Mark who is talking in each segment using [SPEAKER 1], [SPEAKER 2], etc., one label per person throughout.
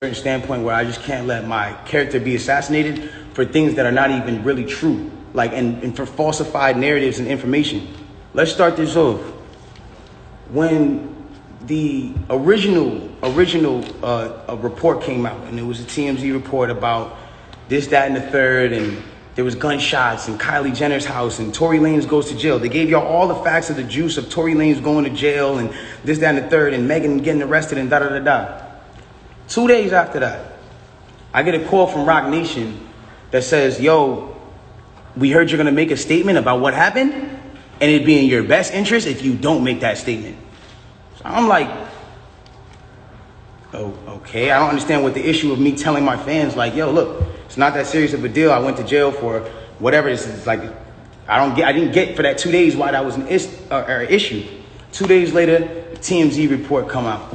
[SPEAKER 1] certain standpoint where I just can't let my character be assassinated for things that are not even really true, like and for falsified narratives and information. Let's start this off. When the original report came out, and it was a TMZ report about this, that, and the third, and there was gunshots in Kylie Jenner's house, and Tory Lanez goes to jail. They gave y'all all the facts of the juice of Tory Lanez going to jail, and this, that, and the third, and Megan getting arrested, and da-da-da-da. 2 days after that, I get a call from Rock Nation that says, yo, we heard you're going to make a statement about what happened, and it'd be in your best interest if you don't make that statement. So I'm like, oh, okay. I don't understand what the issue of me telling my fans, like, yo, look, it's not that serious of a deal. I went to jail for whatever this is. Like, I didn't get for that 2 days why that was an issue. 2 days later, the TMZ report come out.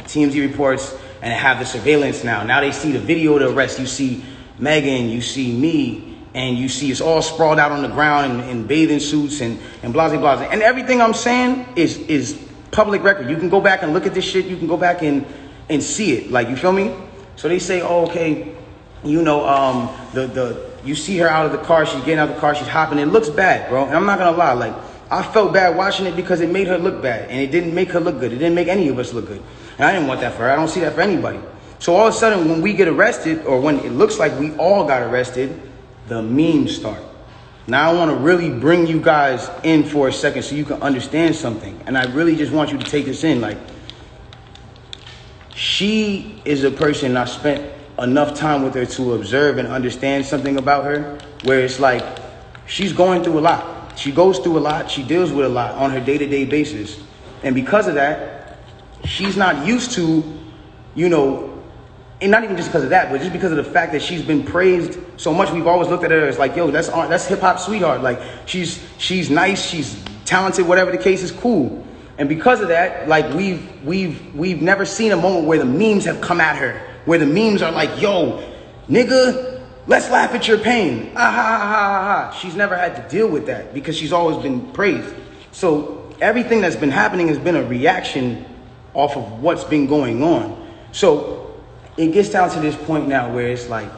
[SPEAKER 1] TMZ reports, and have the surveillance now. Now they see the video of the arrest. You see Megan, you see me, and you see it's all sprawled out on the ground in bathing suits and blah, blah, blah. And everything I'm saying is public record. You can go back and look at this shit. You can go back and see it. Like, you feel me? So they say, oh, okay, you know, you see her out of the car. She's getting out of the car. She's hopping. It looks bad, bro. And I'm not going to lie. Like, I felt bad watching it because it made her look bad. And it didn't make her look good. It didn't make any of us look good. And I didn't want that for her. I don't see that for anybody. So all of a sudden, when we get arrested, or when it looks like we all got arrested, the memes start. Now I want to really bring you guys in for a second so you can understand something. And I really just want you to take this in. Like, she is a person I spent enough time with her to observe and understand something about her, where it's like she's going through a lot. She goes through a lot. She deals with a lot on her day-to-day basis. And because of that, she's not used to, you know, and not even just because of that, but just because of the fact that she's been praised so much. We've always looked at her as like, yo, that's hip hop sweetheart. Like, she's nice, she's talented, whatever the case is, cool. And because of that, like, we've never seen a moment where the memes have come at her, where the memes are like, yo, nigga, let's laugh at your pain. Ah, ha, ha, ha, ha. She's never had to deal with that because she's always been praised. So everything that's been happening has been a reaction off of what's been going on. So it gets down to this point now where it's like,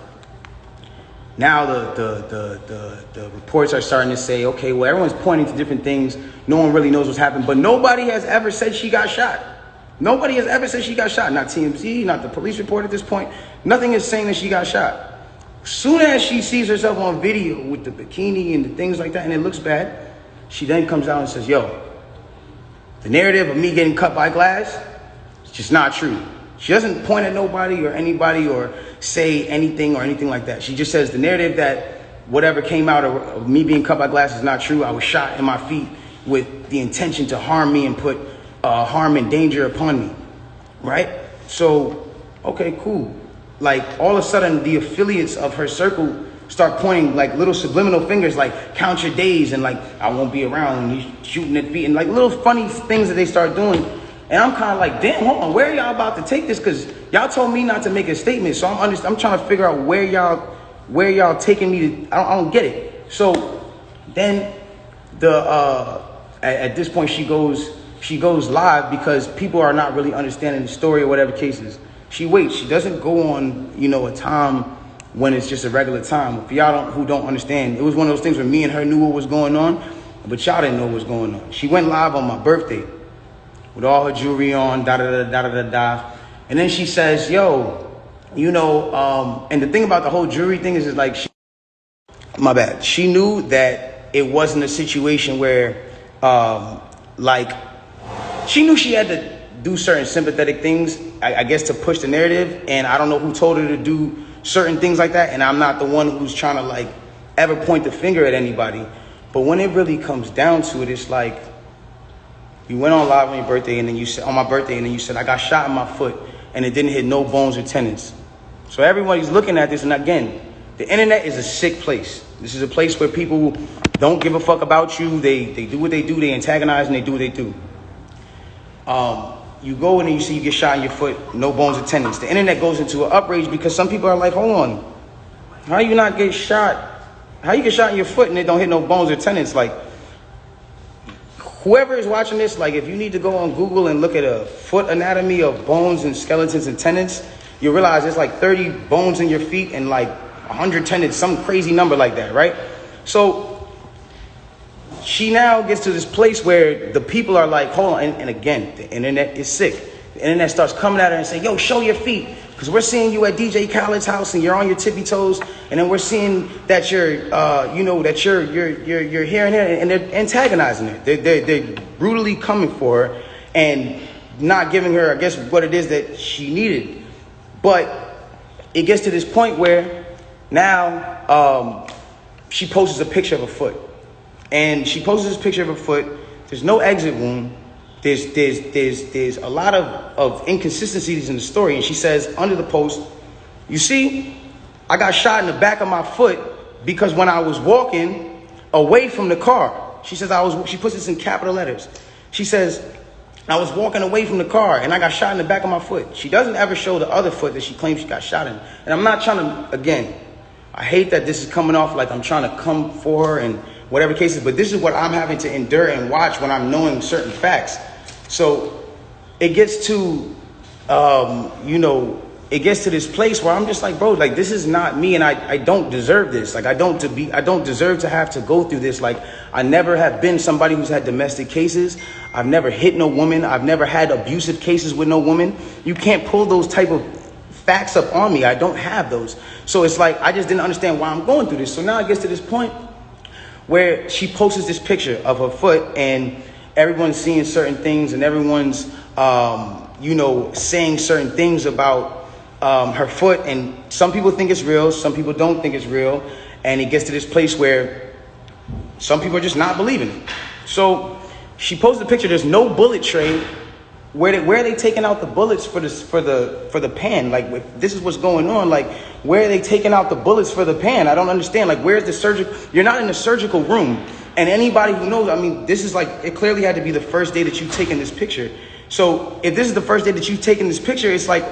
[SPEAKER 1] now the reports are starting to say, okay, well, everyone's pointing to different things. No one really knows what's happened, but nobody has ever said she got shot. Nobody has ever said she got shot. Not TMZ, not the police report at this point. Nothing is saying that she got shot. Soon as she sees herself on video with the bikini and the things like that, and it looks bad, she then comes out and says, yo, the narrative of me getting cut by glass, it's just not true. She doesn't point at nobody or anybody or say anything or anything like that. She just says the narrative that whatever came out of me being cut by glass is not true. I was shot in my feet with the intention to harm me and put harm and danger upon me, right? So, okay, cool. Like, all of a sudden, the affiliates of her circle start pointing like little subliminal fingers, like count your days and like I won't be around and you shooting at feet and like little funny things that they start doing. And I'm kind of like, damn, hold on, where are y'all about to take this? Because y'all told me not to make a statement, so I'm trying to figure out where y'all taking me to. I don't get it. So then at this point she goes live because people are not really understanding the story or whatever cases. She waits. She doesn't go on, you know, a time when it's just a regular time. For y'all who don't understand, it was one of those things where me and her knew what was going on, but y'all didn't know what was going on. She went live on my birthday with all her jewelry on, da-da-da-da-da-da-da. And then she says, yo, you know, and the thing about the whole jewelry thing is like, my bad. She knew that it wasn't a situation where, like, she knew she had to do certain sympathetic things, I guess, to push the narrative. And I don't know who told her to do certain things like that. And I'm not the one who's trying to, like, ever point the finger at anybody. But when it really comes down to it, it's like, you went on live on your birthday, and then you said, on my birthday, and then you said, I got shot in my foot, and it didn't hit no bones or tendons. So everybody's looking at this, and again, the internet is a sick place. This is a place where people don't give a fuck about you. They do what they do, they antagonize, and they do what they do. You go in and you see you get shot in your foot, no bones or tendons. The internet goes into an outrage because some people are like, hold on, how you not get shot? How you get shot in your foot and it don't hit no bones or tendons? Like, whoever is watching this, like, if you need to go on Google and look at a foot anatomy of bones and skeletons and tendons, you realize there's like 30 bones in your feet and like 100 tendons, some crazy number like that, right? So she now gets to this place where the people are like, hold on, and again, the internet is sick. The internet starts coming at her and saying, yo, show your feet. Because we're seeing you at DJ Khaled's house and you're on your tippy toes. And then we're seeing that you're, that you're here and there. And they're antagonizing her. They're brutally coming for her and not giving her, I guess, what it is that she needed. But it gets to this point where now she posts a picture of a foot. And she posts this picture of a foot. There's no exit wound. There's a lot of inconsistencies in the story. And she says under the post, you see, I got shot in the back of my foot because when I was walking away from the car, she says she puts this in capital letters. She says, I was walking away from the car and I got shot in the back of my foot. She doesn't ever show the other foot that she claims she got shot in. And I'm not trying to, again, I hate that this is coming off like I'm trying to come for her and whatever cases, but this is what I'm having to endure and watch when I'm knowing certain facts. So it gets to, it gets to this place where I'm just like, bro, like this is not me, and I don't deserve this. Like I don't deserve to have to go through this. Like I never have been somebody who's had domestic cases. I've never hit no woman. I've never had abusive cases with no woman. You can't pull those type of facts up on me. I don't have those. So it's like I just didn't understand why I'm going through this. So now it gets to this point where she posts this picture of her foot and everyone's seeing certain things and everyone's, saying certain things about her foot. And some people think it's real. Some people don't think it's real. And it gets to this place where some people are just not believing it. So she posted a picture. There's no bullet tray. Where are they taking out the bullets for the pan? Like, this is what's going on. Like, where are they taking out the bullets for the pan? I don't understand. Like, where's the surgical? You're not in the surgical room. And anybody who knows, I mean, this is like, it clearly had to be the first day that you've taken this picture. So if this is the first day that you've taken this picture, it's like,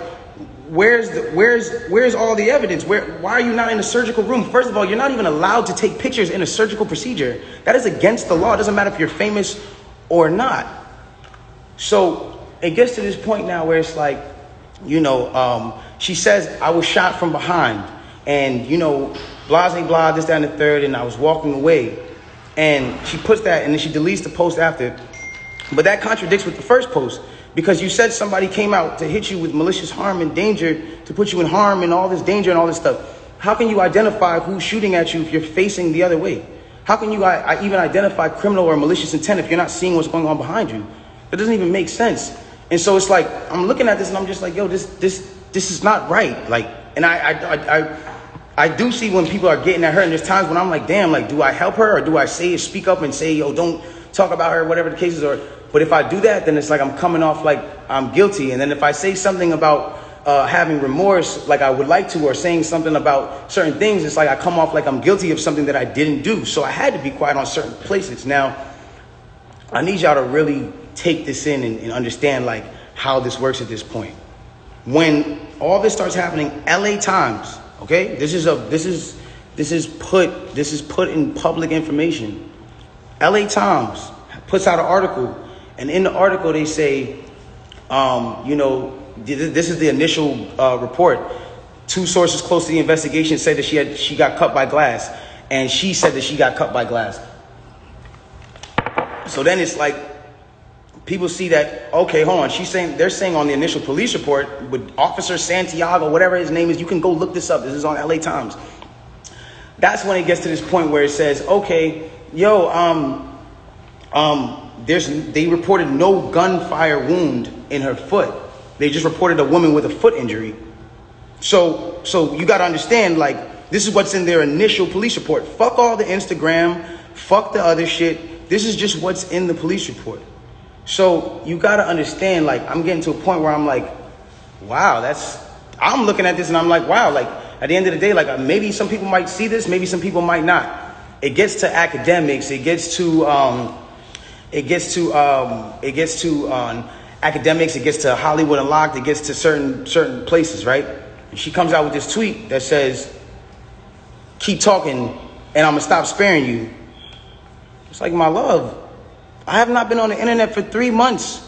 [SPEAKER 1] where's all the evidence? Why are you not in the surgical room? First of all, you're not even allowed to take pictures in a surgical procedure. That is against the law. It doesn't matter if you're famous or not. So it gets to this point now where it's like, she says, I was shot from behind and, blah, blah, blah, this, that, and the third, and I was walking away. And she puts that, and then she deletes the post after. But that contradicts with the first post, because you said somebody came out to hit you with malicious harm and danger, to put you in harm and all this danger and all this stuff. How can you identify who's shooting at you if you're facing the other way? How can you even identify criminal or malicious intent if you're not seeing what's going on behind you? That doesn't even make sense. And so it's like, I'm looking at this and I'm just like, yo, this is not right. Like, and I do see when people are getting at her, and there's times when I'm like, damn, like, do I help her or do I speak up and say, yo, don't talk about her, whatever the cases are. But if I do that, then it's like I'm coming off like I'm guilty. And then if I say something about having remorse, like I would like to, or saying something about certain things, it's like I come off like I'm guilty of something that I didn't do. So I had to be quiet on certain places. Now, I need y'all to really take this in and understand like how this works at this point. When all this starts happening, LA Times, okay, this is put in public information. LA Times puts out an article, and in the article they say, this is the initial report. Two sources close to the investigation said that she got cut by glass, and she said that she got cut by glass. So then it's like, people see that, okay, hold on. They're saying on the initial police report with Officer Santiago, whatever his name is, you can go look this up. This is on LA Times. That's when it gets to this point where it says, okay, they reported no gunfire wound in her foot. They just reported a woman with a foot injury. So you got to understand, like, this is what's in their initial police report. Fuck all the Instagram, fuck the other shit. This is just what's in the police report. So you got to understand, like, I'm getting to a point where I'm like, wow, I'm looking at this and I'm like, wow, like at the end of the day, like maybe some people might see this, maybe some people might not. It gets to academics. It gets to academics. It gets to Hollywood Unlocked. It gets to certain places, right? And she comes out with this tweet that says, keep talking and I'm going to stop sparing you. It's like, my love, I have not been on the internet for 3 months.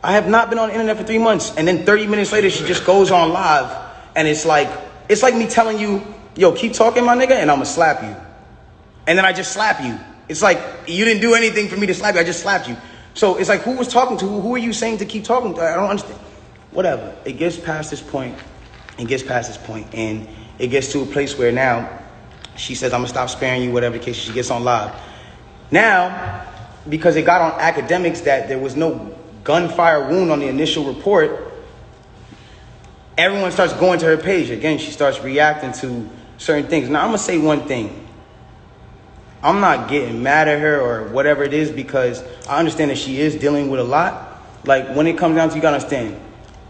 [SPEAKER 1] I have not been on the internet for 3 months. And then 30 minutes later, she just goes on live. And it's like me telling you, yo, keep talking, my nigga, and I'm gonna slap you. And then I just slap you. It's like, you didn't do anything for me to slap you. I just slapped you. So it's like, who was talking to who? Who are you saying to keep talking to? I don't understand. Whatever. It gets past this point. And it gets to a place where now she says, I'm gonna stop sparing you, whatever the case. She gets on live. Now, because it got on academics that there was no gunfire wound on the initial report, everyone starts going to her page. Again, she starts reacting to certain things. Now, I'm going to say one thing. I'm not getting mad at her or whatever it is, because I understand that she is dealing with a lot. Like, when it comes down to, you got to understand,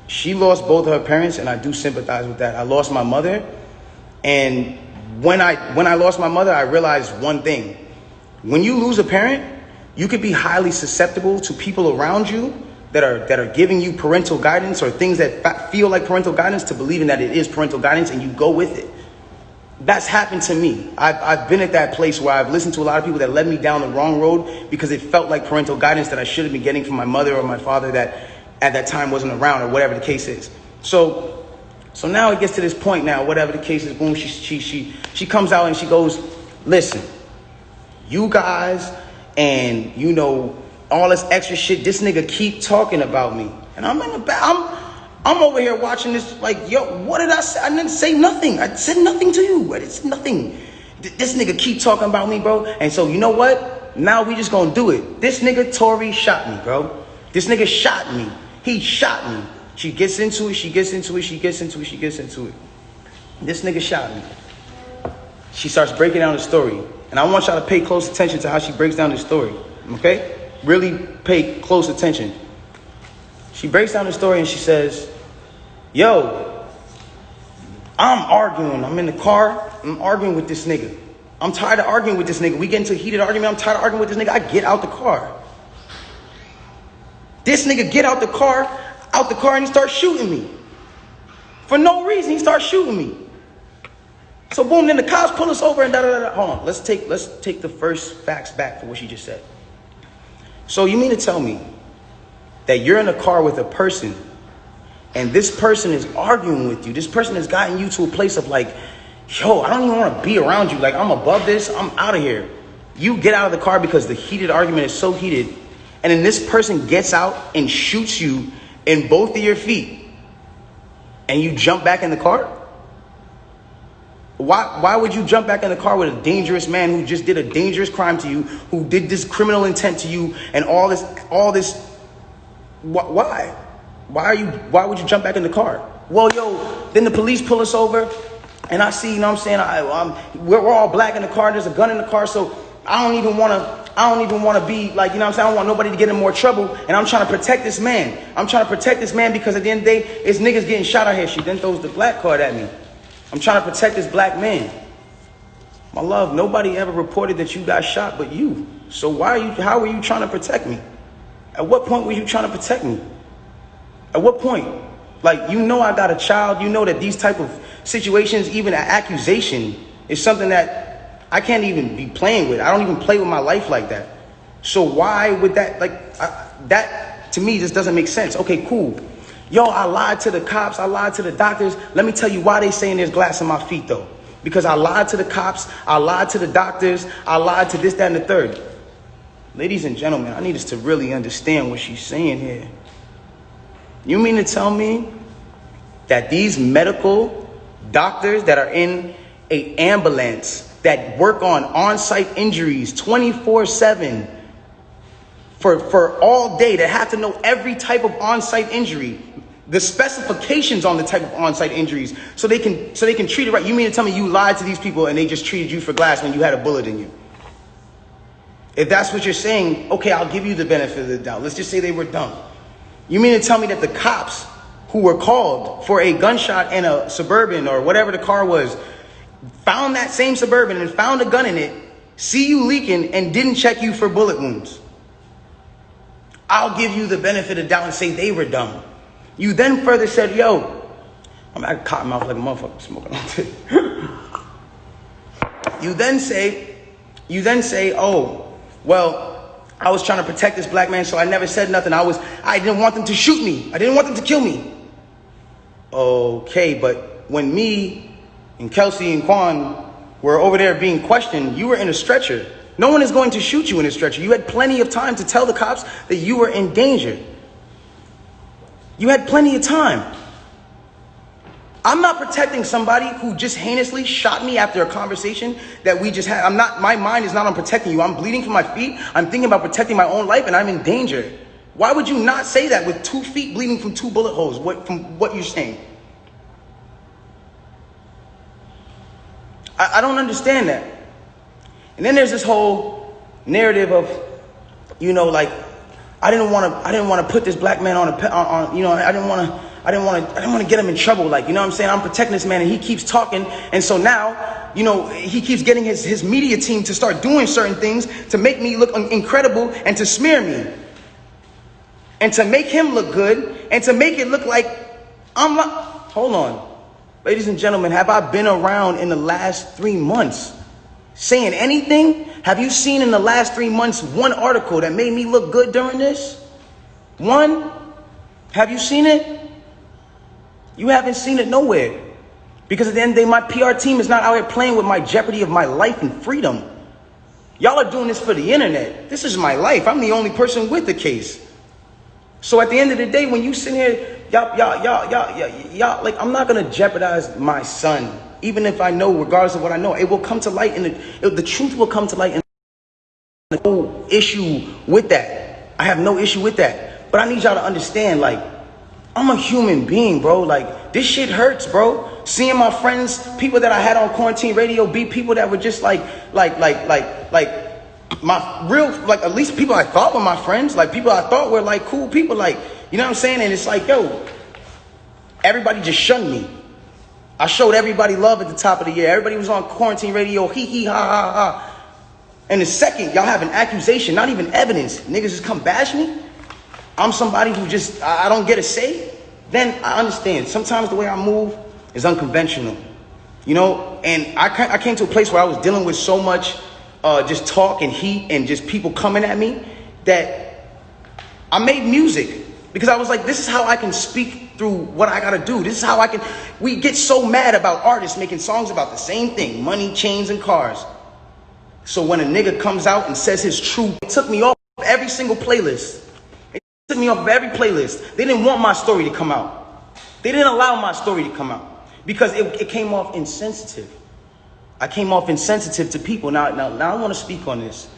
[SPEAKER 1] she lost both of her parents, and I do sympathize with that. I lost my mother, and when I lost my mother, I realized one thing. When you lose a parent, you could be highly susceptible to people around you that are giving you parental guidance or things that feel like parental guidance, to believing that it is parental guidance, and you go with it. That's happened to me. I've been at that place where I've listened to a lot of people that led me down the wrong road because it felt like parental guidance that I should have been getting from my mother or my father that at that time wasn't around, or whatever the case is. So now it gets to this point now, whatever the case is, boom, she comes out and she goes, listen, you guys and, you know, all this extra shit, this nigga keep talking about me. And I'm in the back, I'm over here watching this like, yo, what did I say? I didn't say nothing. I said nothing to you. It's nothing. This nigga keep talking about me, bro. And so, you know what? Now we just gonna do it. This nigga Tory shot me, bro. This nigga shot me. He shot me. She gets into it. This nigga shot me. She starts breaking down the story. And I want y'all to pay close attention to how she breaks down the story. Okay? Really pay close attention. She breaks down the story and she says, yo, I'm arguing. I'm in the car. I'm arguing with this nigga. I'm tired of arguing with this nigga. We get into a heated argument. I'm tired of arguing with this nigga. I get out the car. This nigga get out the car and he starts shooting me. For no reason, he starts shooting me. So boom, then the cops pull us over and da-da-da-da. Hold on, let's take the first facts back for what she just said. So you mean to tell me that you're in a car with a person and this person is arguing with you? This person has gotten you to a place of like, yo, I don't even want to be around you. Like, I'm above this. I'm out of here. You get out of the car because the heated argument is so heated. And then this person gets out and shoots you in both of your feet. And you jump back in the car? Why would you jump back in the car with a dangerous man who just did a dangerous crime to you, who did this criminal intent to you, and all this? Why? Why would you jump back in the car? Well, yo, then the police pull us over, and I see, you know what I'm saying? We're all black in the car. There's a gun in the car, so I don't even want to be like, you know what I'm saying? I don't want nobody to get in more trouble, and I'm trying to protect this man. Because at the end of the day, it's niggas getting shot out here. She then throws the black card at me. I'm trying to protect this black man. My love, nobody ever reported that you got shot but you. So how are you trying to protect me? At what point were you trying to protect me? At what point? Like, you know I got a child. You know that these type of situations, even an accusation, is something that I can't even be playing with. I don't even play with my life like that. So why would that, that to me just doesn't make sense. Okay, cool. Yo, I lied to the cops. I lied to the doctors. Let me tell you why they saying there's glass in my feet, though. Because I lied to the cops. I lied to the doctors. I lied to this, that, and the third. Ladies and gentlemen, I need us to really understand what she's saying here. You mean to tell me that these medical doctors that are in an ambulance that work on-site injuries 24/7 for all day, that have to know every type of on-site injury, the specifications on the type of on-site injuries, so they can treat it right? You mean to tell me you lied to these people and they just treated you for glass when you had a bullet in you? If that's what you're saying, okay, I'll give you the benefit of the doubt. Let's just say they were dumb. You mean to tell me that the cops who were called for a gunshot in a Suburban or whatever the car was found that same Suburban and found a gun in it, see you leaking, and didn't check you for bullet wounds? I'll give you the benefit of the doubt and say they were dumb. You then further said, yo, I'm at cotton mouth like a motherfucker smoking all day. You then say, oh, well, I was trying to protect this black man, so I never said nothing. I didn't want them to shoot me. I didn't want them to kill me. Okay, but when me and Kelsey and Quan were over there being questioned, you were in a stretcher. No one is going to shoot you in a stretcher. You had plenty of time to tell the cops that you were in danger. You had plenty of time. I'm not protecting somebody who just heinously shot me after a conversation that we just had. My mind is not on protecting you. I'm bleeding from my feet. I'm thinking about protecting my own life and I'm in danger. Why would you not say that with 2 feet bleeding from 2 bullet holes? From what you're saying? I don't understand that. And then there's this whole narrative of, like, I didn't want to put this black man on I didn't want to get him in trouble. Like, you know what I'm saying? I'm protecting this man and he keeps talking. And so now, he keeps getting his media team to start doing certain things to make me look incredible and to smear me. And to make him look good and to make it look like hold on. Ladies and gentlemen, have I been around in the last 3 months saying anything? Have you seen in the last 3 months one article that made me look good during this? One? Have you seen it? You haven't seen it nowhere. Because at the end of the day, my PR team is not out here playing with my jeopardy of my life and freedom. Y'all are doing this for the internet. This is my life. I'm the only person with the case. So at the end of the day, when you sit here, y'all, like, I'm not going to jeopardize my son. Even if I know, regardless of what I know, it will come to light and the truth will come to light. And no issue with that. I have no issue with that. But I need y'all to understand, like, I'm a human being, bro. Like, this shit hurts, bro. Seeing my friends, people that I had on quarantine radio, be people that were just like my real, like, at least people I thought were my friends, like people I thought were like cool people, like, you know what I'm saying? And it's like, yo, everybody just shunned me. I showed everybody love at the top of the year. Everybody was on quarantine radio, hee hee ha ha ha. And the second y'all have an accusation, not even evidence, niggas just come bash me. I'm somebody who just, I don't get a say. Then I understand. Sometimes the way I move is unconventional, and I came to a place where I was dealing with so much just talk and heat and just people coming at me that I made music because I was like, this is how I can speak through what I gotta do. This is how we get so mad about artists making songs about the same thing, money, chains, and cars. So when a nigga comes out and says his truth, it took me off every single playlist. It took me off of every playlist. They didn't want my story to come out. They didn't allow my story to come out because it came off insensitive. I came off insensitive to people. Now I want to speak on this.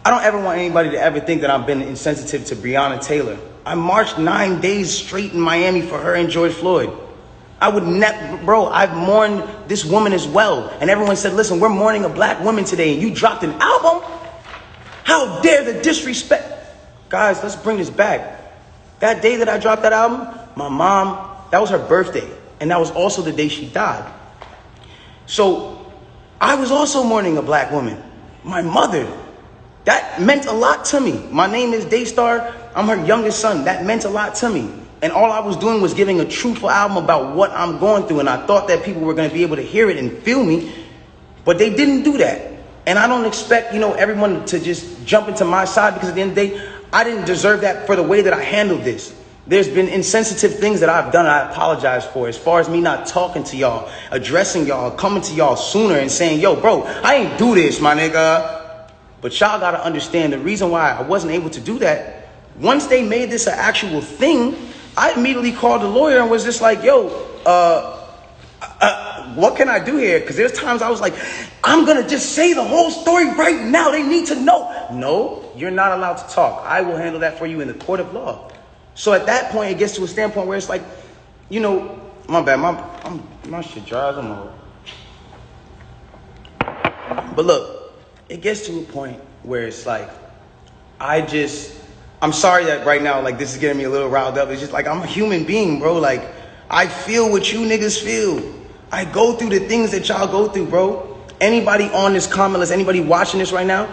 [SPEAKER 1] I don't ever want anybody to ever think that I've been insensitive to Breonna Taylor. I marched 9 days straight in Miami for her and George Floyd. I would never, bro, I've mourned this woman as well. And everyone said, listen, we're mourning a black woman today and you dropped an album? How dare the disrespect? Guys, let's bring this back. That day that I dropped that album, my mom, that was her birthday. And that was also the day she died. So I was also mourning a black woman, my mother. That meant a lot to me. My name is Daystar. I'm her youngest son. That meant a lot to me. And all I was doing was giving a truthful album about what I'm going through. And I thought that people were going to be able to hear it and feel me. But they didn't do that. And I don't expect, everyone to just jump into my side because at the end of the day, I didn't deserve that for the way that I handled this. There's been insensitive things that I've done and I apologize for. As far as me not talking to y'all, addressing y'all, coming to y'all sooner and saying, yo, bro, I ain't do this, my nigga. But y'all got to understand the reason why I wasn't able to do that. Once they made this an actual thing, I immediately called the lawyer and was just like, yo, what can I do here? Because there's times I was like, I'm going to just say the whole story right now. They need to know. No, you're not allowed to talk. I will handle that for you in the court of law. So at that point, it gets to a standpoint where it's like, my bad, my shit dries. I'm old. But look, it gets to a point where it's like, I'm sorry that right now, like, this is getting me a little riled up. It's just like, I'm a human being, bro. Like, I feel what you niggas feel. I go through the things that y'all go through, bro. Anybody on this comment list, anybody watching this right now,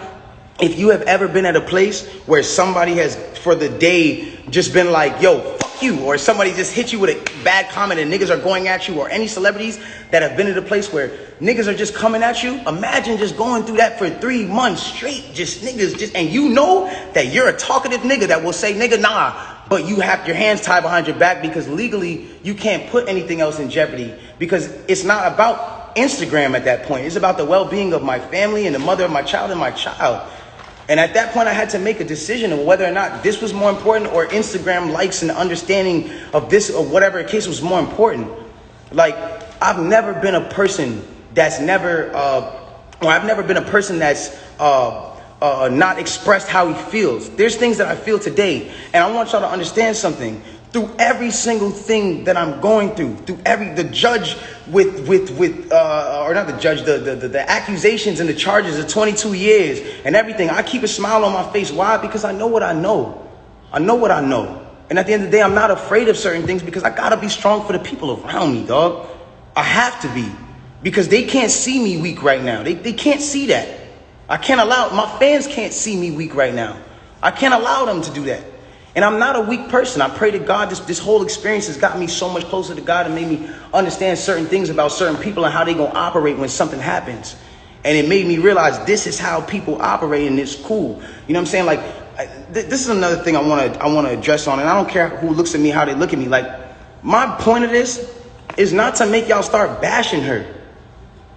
[SPEAKER 1] if you have ever been at a place where somebody has, for the day, just been like, yo, fuck fuck you, or somebody just hit you with a bad comment and niggas are going at you, or any celebrities that have been at a place where niggas are just coming at you, imagine just going through that for 3 months straight, just niggas, just, and you know that you're a talkative nigga that will say, nigga, nah, but you have your hands tied behind your back because legally you can't put anything else in jeopardy, because it's not about Instagram at that point. It's about the well-being of my family and the mother of my child and my child. And at that point, I had to make a decision of whether or not this was more important, or Instagram likes and understanding of this, or whatever case was more important. Like, I've never been a person that's I've never been a person that's not expressed how he feels. There's things that I feel today, and I want y'all to understand something. Through every single thing that I'm going through the judge or not the judge, the accusations and the charges of 22 years and everything, I keep a smile on my face. Why? Because I know what I know. I know what I know. And at the end of the day, I'm not afraid of certain things because I gotta be strong for the people around me, dog. I have to be, because they can't see me weak right now. They can't see that. I can't allow, my fans can't see me weak right now. I can't allow them to do that. And I'm not a weak person. I pray to God, this whole experience has got me so much closer to God and made me understand certain things about certain people and how they gonna operate when something happens. And it made me realize this is how people operate, and it's cool. You know what I'm saying? Like, this is another thing I wanna address on, and I don't care who looks at me, how they look at me. Like, my point of this is not to make y'all start bashing her.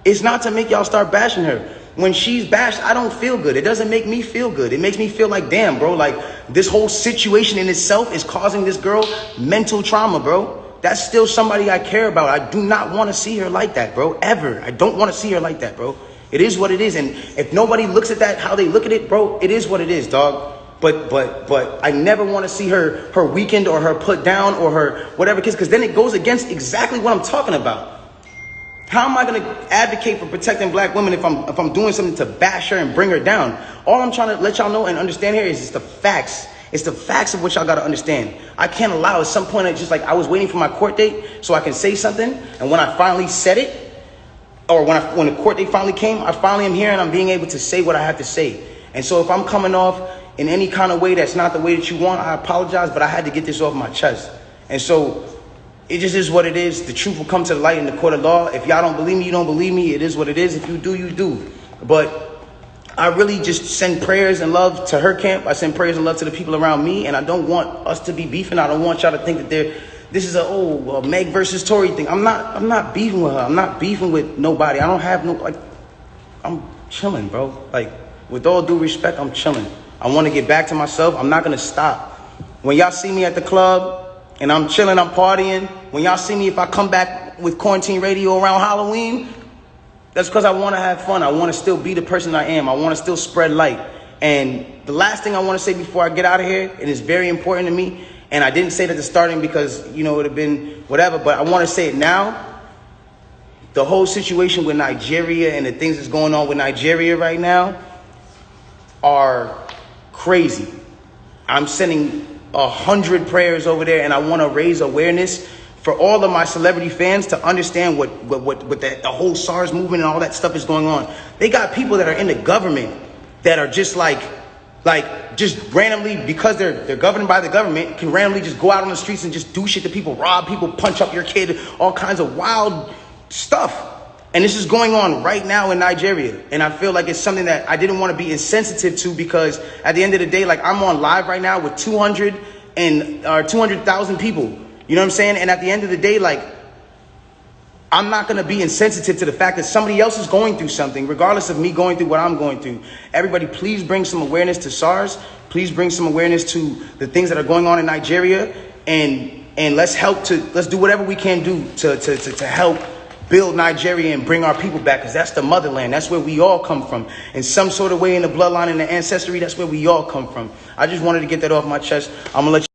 [SPEAKER 1] It's not to make y'all start bashing her. When she's bashed, I don't feel good. It doesn't make me feel good. It makes me feel like, damn, bro, like this whole situation in itself is causing this girl mental trauma, bro. That's still somebody I care about. I do not want to see her like that, bro, ever. I don't want to see her like that, bro. It is what it is. And if nobody looks at that, how they look at it, bro, it is what it is, dog. But I never want to see her weakened or her put down or her whatever, because then it goes against exactly what I'm talking about. How am I going to advocate for protecting black women if I'm doing something to bash her and bring her down? All I'm trying to let y'all know and understand here is it's the facts. It's the facts of what y'all got to understand. I can't allow at some point, it's just like I was waiting for my court date so I can say something. And when I finally said it, or when the court date finally came, I finally am here and I'm being able to say what I have to say. And so if I'm coming off in any kind of way that's not the way that you want, I apologize, but I had to get this off my chest. And so it just is what it is. The truth will come to the light in the court of law. If y'all don't believe me, you don't believe me. It is what it is. If you do, you do. But I really just send prayers and love to her camp. I send prayers and love to the people around me. And I don't want us to be beefing. I don't want y'all to think that this is a Meg versus Tory thing. I'm not beefing with her. I'm not beefing with nobody. I don't have no, like, I'm chilling, bro. Like, with all due respect, I'm chilling. I want to get back to myself. I'm not going to stop. When y'all see me at the club, and I'm chilling, I'm partying. When y'all see me, if I come back with quarantine radio around Halloween, that's because I want to have fun. I want to still be the person I am. I want to still spread light. And the last thing I want to say before I get out of here, and it's very important to me, and I didn't say it at the starting because, you know, it would have been whatever, but I want to say it now. The whole situation with Nigeria and the things that's going on with Nigeria right now are crazy. I'm sending 100 prayers over there, and I want to raise awareness for all of my celebrity fans to understand what the whole SARS movement and all that stuff is going on. They got people that are in the government that are just like just randomly, because they're governed by the government, can randomly just go out on the streets and just do shit to people, rob people, punch up your kid, all kinds of wild stuff. And this is going on right now in Nigeria. And I feel like it's something that I didn't want to be insensitive to, because at the end of the day, like, I'm on live right now with 200,000 people. You know what I'm saying? And at the end of the day, like, I'm not going to be insensitive to the fact that somebody else is going through something, regardless of me going through what I'm going through. Everybody, please bring some awareness to SARS. Please bring some awareness to the things that are going on in Nigeria. And let's do whatever we can do to help build Nigeria and bring our people back, because that's the motherland. That's where we all come from. In some sort of way, in the bloodline, in the ancestry, that's where we all come from. I just wanted to get that off my chest. I'm going to let you